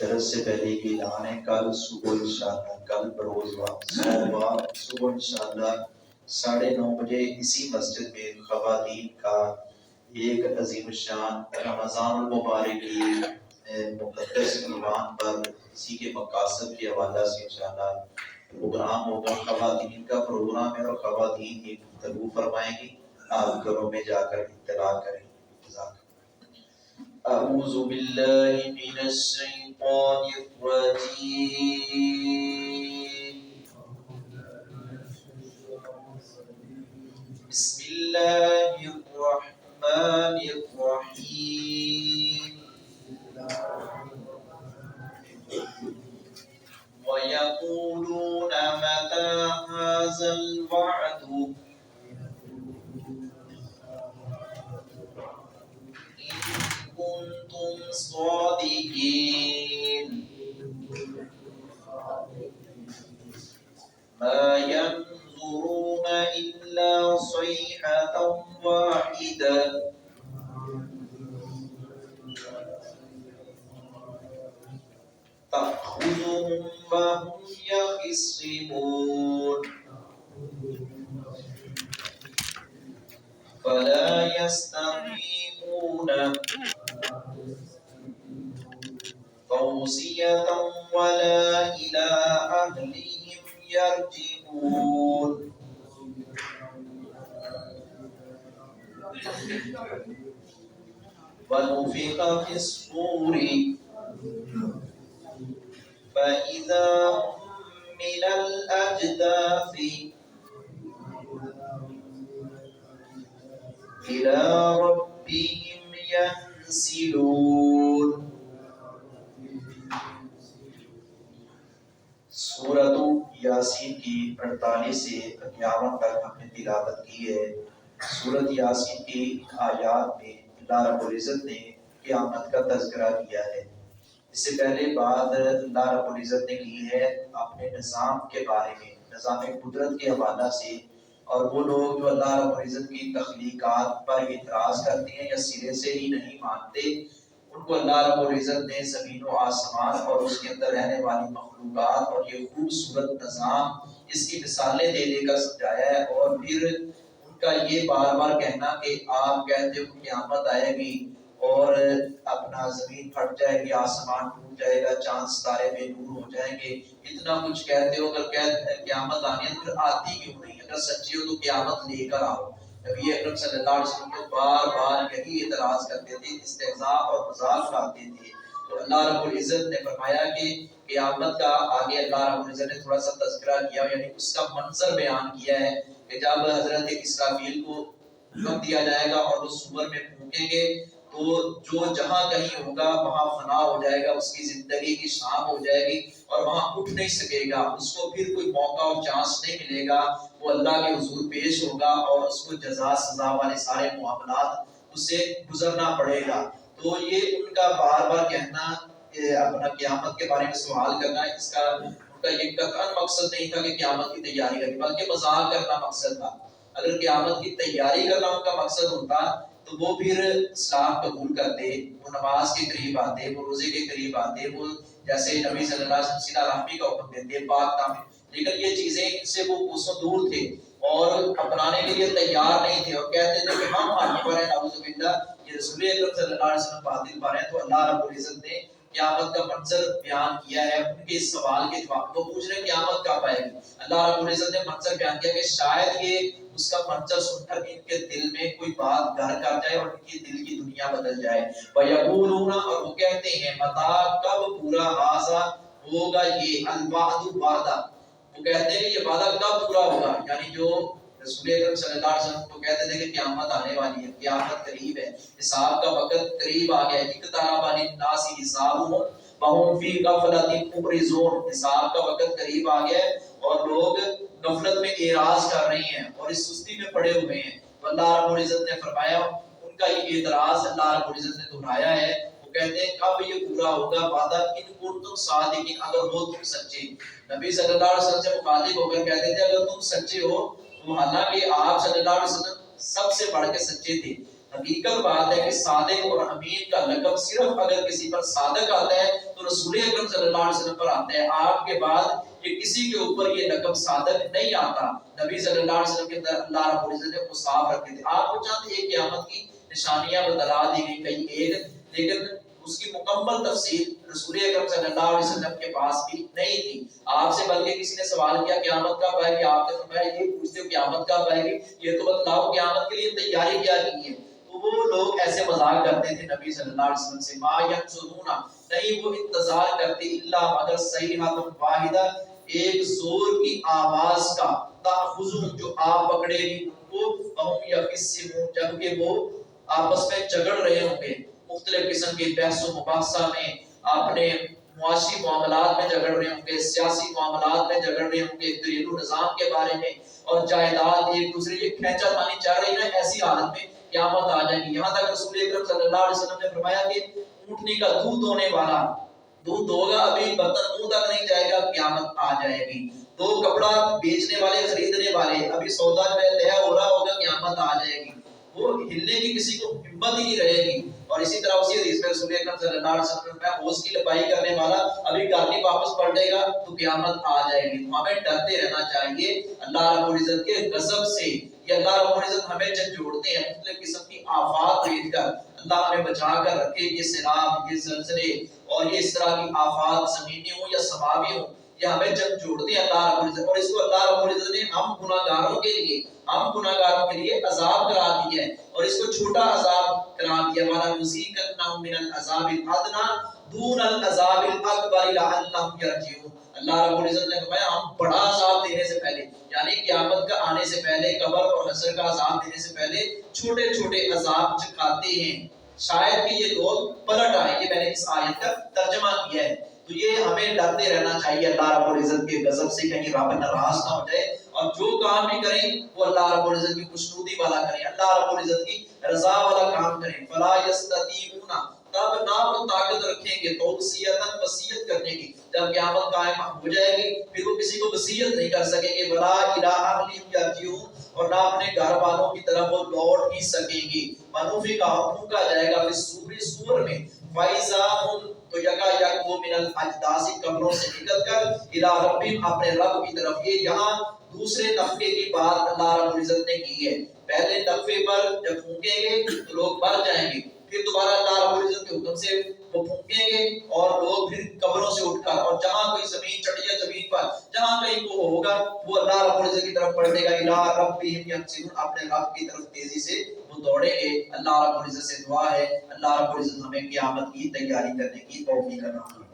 درس سے پہلے کی اعلان ہے، کل صبح انشاءاللہ، کل بروز سوموار صبح انشاءاللہ 9:30 بجے اسی مسجد میں خواتین کا ایک عظیم الشان رمضان المبارک کی مقدس عنوان پر اسی کے مقاصد کے حوالہ سے انشاءاللہ پروگرام ہوگا۔ خواتین کا پروگرام ہے اور خواتین یہ گفتگو فرمائیں گی، آپ گھروں میں جا کر اطلاع کریں۔ اعوذ باللہ من الشیطان الرجیم، بسم اللہ الرحمن الرحیم، وَيَقُولُونَ مَتَى هَذَا الْوَعْدُ إِن كُنتُمْ صَادِقِينَ مَا يَنظُرُونَ إِلَّا صَيْحَةً وَاحِدَةً تَأْخُذُهُمْ وَهُمْ يَخِصِّمُونَ فَلَا يَسْتَطِيعُونَ تَوْصِيَةً وَلَا إِلَىٰ أَهْلِهِمْ يَرْجِعُونَ وَنُفِخَ فِي الصُّورِ فَإِذَا هُم مِّنَ الْأَجْدَاثِ إِلَىٰ رَبِّهِمْ يَنسِلُونَ۔ سورۃ یاسین کی 48 سے 51 تک ہم نے تلاوت کی ہے۔ سورۃ یاسین کی آیات میں اللہ رب العزت نے قیامت کا تذکرہ کیا ہے۔ اس سے پہلے بات اللہ رب العزت نے کی ہے اپنے نظام کے بارے میں، نظام قدرت کے حوالہ سے، اور وہ لوگ جو اللہ رب العزت کی تخلیقات پر اعتراض کرتے ہیں یا سرے سے ہی نہیں مانتے، ان کو اللہ رب العزت نے زمین و آسمان اور اس کے اندر رہنے والی مخلوقات اور یہ خوبصورت نظام، اس کی مثالیں دے دے کر سمجھایا ہے۔ اور پھر ان کا یہ بار بار کہنا کہ آپ کہتے ہو قیامت آئے گی اور اپنا زمین پھٹ جائے گی، آسمان ٹوٹ جائے گا، چاند ستارے بے نور ہو جائیں گے، اتنا کچھ کہتے ہو، اگر قیامت آنی ہے پھر آتی کیوں نہیں؟ اگر سچی ہو تو قیامت لے کر آؤ۔ نبی اکرم صلی اللہ علیہ وسلم کو بار بار یہی اعتراض کرتے تھے، استہزاء اور مذاق اڑاتے تھے۔ تو اللہ رب العزت نے فرمایا کہ قیامت کا آگے اللہ رب العزت نے تھوڑا سا تذکرہ کیا، یعنی اس کا منظر بیان کیا ہے کہ جب حضرت اسرافیل کو حکم دیا جائے گا اور وہ صور میں پھونکیں گے تو جو جہاں کہیں ہوگا وہاں فنا ہو جائے گا، اس کی زندگی کی شام ہو جائے گی اور وہاں اٹھ نہیں سکے گا، اس کو پھر کوئی موقع اور چانس نہیں ملے گا، وہ اللہ کے حضور پیش ہوگا اور اس کو جزا سزا والے سارے معاملات اس سے گزرنا پڑے گا۔ تو یہ ان کا بار بار کہنا، اپنا قیامت کے بارے میں سوال کرنا، اس کا ان کا یہ قطعاً مقصد نہیں تھا کہ قیامت کی تیاری کریں، بلکہ مذاق کرنا مقصد تھا۔ اگر قیامت کی تیاری کرنا ان کا مقصد ہوتا تو وہ پھر اسلام قبول کرتے، وہ نماز کے قریب آتے، وہ روزے کے قریب آتے، وہ جیسے نبی صلی اللہ علیہ وسلم صلہ رحمی کا حکم دیتے، پاک دامن، لیکن یہ چیزیں ان سے وہ کوسوں دور تھے اور اپنانے کے لیے تیار نہیں تھے اور کہتے تھے کہ ہم حق پر ہیں، نعوذ باللہ یہ رسول اکرم صلی اللہ علیہ وسلم باطل پر ہیں۔ تو اللہ رب العزت نے قیامت کا منظر بیان کیا ہے، ان کے اس سوال کے جواب وہ پوچھ رہے ہیں قیامت کب آئے گی، اللہ رب العزت نے منظر بیان کیا کہ شاید یہ اس کا منظر سن کر ان کے دل میں کوئی بات گھر کر جائے اور ان کی دل کی دنیا بدل جائے۔ وَيَقُولُونَ اور وہ کہتے ہیں مَتَى کب پورا هَذَا ہوگا یہ الوعد وعدہ، وہ کہتے ہیں کہ یہ وعدہ کب پورا ہوگا، یعنی جو رسول اکرم صلی اللہ علیہ وسلم کو کہتے تھے کہ قیامت آنے والی ہے، قیامت قریب ہے، حساب کا وقت قریب آ گیا ہے، اقترب للناس حسابهم وهم فی غفلۃ معرضون، حساب کا وقت قریب آ گیا ہے اور لوگ غفلت میں اعراض کر رہے ہیں اور اس سستی میں پڑے ہوئے ہیں۔ تو اللہ رب العزت نے فرمایا ان کا یہ اعتراض اللہ رب العزت نے دہرایا ہے، وہ کہتے ہیں کب یہ پورا ہوگا وعدہ، ان کنتم صادقین، اگر ہو تم سچے۔ نبی صلی اللہ علیہ وسلم سے مخاطب ہو کر کہتے تھے اگر تم سچے ہو، تو حالانکہ آپ صلی اللہ علیہ وسلم سب سے بڑھ کے سچے تھے، حقیقت بات ہے کہ صادق اور امین کا لقب صرف اگر کسی پر صادق آتا ہے تو رسول اکرم صلی اللہ علیہ وسلم پر آتا ہے. آپ کے بعد یہ کسی کے اوپر یہ لقب صادق نہیں آتا. نبی صلی اللہ علیہ وسلم کے اندر اللہ رب العزت نے وہ صاف رکھے تھے. آپ کو چند ایک قیامت کی نشانیاں بتلا دی گئی کئی ایک، لیکن اس کی مکمل تفصیل رسول اکرم صلی اللہ علیہ وسلم کے پاس بھی نہیں تھی. آپ سے بلکہ کسی نے سوال کیا قیامت کب آئے گی، آپ نے فرمایا یہ پوچھتے ہو قیامت کب آئے گی، یہ تو بتلاؤ قیامت کے لیے تیاری کیا کی ہے. تو وہ لوگ ایسے مذاق کرتے تھے نبی صلی اللہ علیہ وسلم سے، ما ینظرون، نہیں وہ انتظار کرتے الا مگر صیحۃ واحدہ، ایک زور کی آواز کا، تاخذون جو آپ پکڑے گی ان کو، وہم یقسمون جبکہ وہ آپس میں جھگڑ رہے ہوں گے، مختلف قسم کی بحث و مباحثہ میں، اپنے معاشی معاملات میں جھگڑ رہے ہوں گے، سیاسی معاملات میں جھگڑ رہے ہوں گے، گھریلو نظام کے بارے میں، اور جائیداد ایک دوسرے کی کھینچا تانی چل رہی ہے. ایسی حالت میں قیامت آ جائے گی. یہاں تک رسول اکرم صلی اللہ علیہ وسلم نے فرمایا کہ اونٹنی کا دودھ ہونے والا دودھ ہوگا، ابھی برتن منہ تک نہیں جائے گا، قیامت آ جائے گی. تو کپڑا بیچنے والے خریدنے والے ابھی سودا جو ہے طے ہو رہا ہوگا، قیامت آ جائے گی. وہ ہلنے کی کسی کو ہمت ہی نہیں رہے گی. اور اسی طرح اسی حدیث میں رسول اکرم صلی اللہ علیہ وسلم نے ہوش کی لپائی کرنے والا ابھی گھر نہیں واپس پلٹے گا تو قیامت آ جائے گی. تو ہمیں ڈرتے رہنا چاہیے اللہ رب العزت کے غضب سے. یہ اللہ رب العزت ہمیں جھنجھوڑتے ہیں مختلف قسم کی آفات بھیج کر. اللہ ہمیں بچا کر رکھے. یہ سیلاب، یہ زلزلے اور یہ اس طرح کی آفات زمینی ہوں یا سماوی ہوں، یہ ہمیں جھنجھوڑتے ہیں اللہ رب العزت. اور اس کو اللہ رب العزت نے ہم گناہگاروں کے لیے عذاب قرار دیا ہے، اور اس کو چھوٹا عذاب قرار دیا. والا نذیقنہم من العذاب الادنی دون العذاب الاکبر لعلہم یرجعون. اللہ رب العزت نے فرمایا ہم بڑا عذاب دینے سے پہلے، یعنی قیامت کا آنے سے پہلے، قبر اور حشر کا عذاب دینے سے پہلے چھوٹے چھوٹے عذاب چکھاتے ہیں، شاید کہ یہ لوگ پلٹ آئیں. یہ میں نے اس آیت کا ترجمہ کیا ہے. تو یہ ہمیں ڈرتے رہنا چاہیے اللہ رب العزت کے غضب سے، کہیں رب ناراض نہ ہو جائے. اور جو کام بھی کریں وہ اللہ رب العزت کی خوشنودی والا کریں، اللہ رب العزت کی رضا والا کام کریں. فلا یستطیعون، تب نہ وہ طاقت رکھیں گے توصیتاً وصیت کرنے کی. جب قیامت قائم ہو جائے گی پھر وہ کسی کو وصیت نہیں کر سکیں گے. ولا الی اہلہم یرجعون، اور نہ اپنے گھر والوں کی طرف وہ لوٹ ہی سکیں گی. منوفی کا پھونکا جائے گا پھر سور میں، فائزا ہم، تو یکا یک وہ من الاجداث، قبروں سے نکل کر، الی ربہم، اپنے رب کی طرف. یہ یہاں دوسرے نفخے کی بات اللہ رب العزت نے کی ہے. پہلے نفخے پر جب پھونکیں گے تو لوگ مر جائیں گے، پھر دوبارہ اللہ رب العزت کے حکم سے وہ پھونکیں گے اور لوگ پھر قبروں سے اٹھ کر، اور جہاں کوئی زمین چٹیا زمین پر جہاں کہیں کو ہوگا وہ اللہ رب العزت کی طرف پلٹے گا. الی ربہم ینسلون، اپنے رب کی طرف تیزی سے وہ دوڑیں گے. اللہ رب العزت سے دعا ہے اللہ رب العزت ہمیں قیامت کی تیاری کرنے کی توفیق عطا فرمائے.